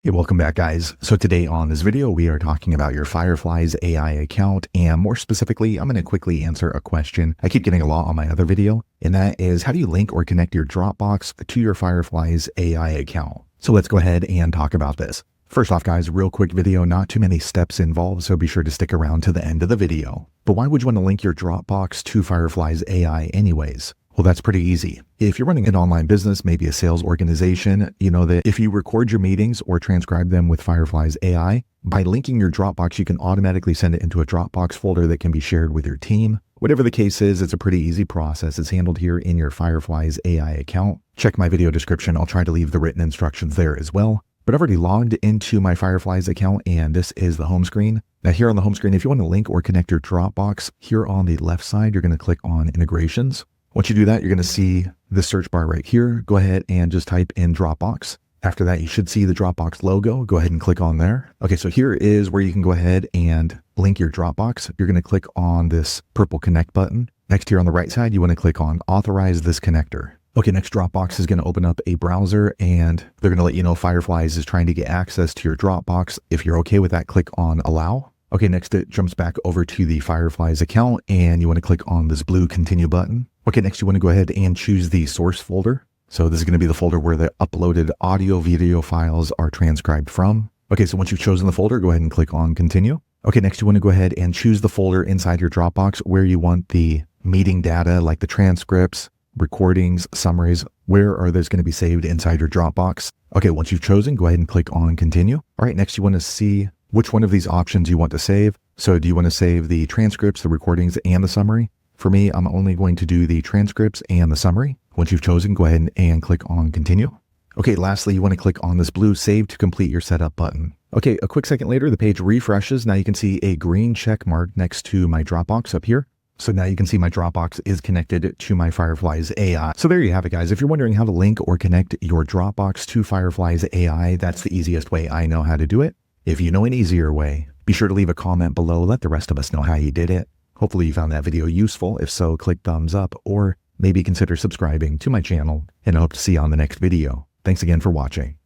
Hey, welcome back, guys. So today on this video, we are talking about your Fireflies AI account, and more specifically, I'm going to quickly answer a question I keep getting a lot on my other video, and that is, how do you link or connect your Dropbox to your Fireflies AI account? So let's go ahead and talk about this. First off, guys, real quick video, not too many steps involved, so be sure to stick around to the end of the video. But why would you want to link your Dropbox to Fireflies AI anyways? Well, that's pretty easy. If you're running an online business, maybe a sales organization, you know that if you record your meetings or transcribe them with Fireflies AI, by linking your Dropbox, you can automatically send it into a Dropbox folder that can be shared with your team. Whatever the case is, it's a pretty easy process. It's handled here in your Fireflies AI account. Check my video description. I'll try to leave the written instructions there as well. But I've already logged into my Fireflies account, and this is the home screen. Now here on the home screen, if you want to link or connect your Dropbox, here on the left side, you're going to click on integrations. Once you do that, you're going to see the search bar right here. Go ahead and just type in Dropbox. After that, you should see the Dropbox logo. Go ahead and click on there. Okay, so here is where you can go ahead and link your Dropbox. You're going to click on this purple connect button. Next here on the right side, you want to click on authorize this connector. Okay, next Dropbox is going to open up a browser, and they're going to let you know Fireflies is trying to get access to your Dropbox. If you're okay with that, click on allow. Okay, next it jumps back over to the Fireflies account, and you want to click on this blue continue button. Okay, next you want to go ahead and choose the source folder. So this is going to be the folder where the uploaded audio video files are transcribed from. Okay, so once you've chosen the folder, go ahead and click on continue. Okay, next you want to go ahead and choose the folder inside your Dropbox where you want the meeting data, like the transcripts, recordings, summaries. Where are those going to be saved inside your Dropbox? Okay, once you've chosen, go ahead and click on continue. All right, next you want to see which one of these options you want to save. So do you want to save the transcripts, the recordings, and the summary? For me, I'm only going to do the transcripts and the summary. Once you've chosen, go ahead and click on continue. Okay, lastly, you want to click on this blue save to complete your setup button. Okay, a quick second later, the page refreshes. Now you can see a green check mark next to my Dropbox up here. So now you can see my Dropbox is connected to my Fireflies AI. So there you have it, guys. If you're wondering how to link or connect your Dropbox to Fireflies AI, that's the easiest way I know how to do it. If you know an easier way, be sure to leave a comment below. Let the rest of us know how you did it. Hopefully you found that video useful. If so, click thumbs up or maybe consider subscribing to my channel, and I hope to see you on the next video. Thanks again for watching.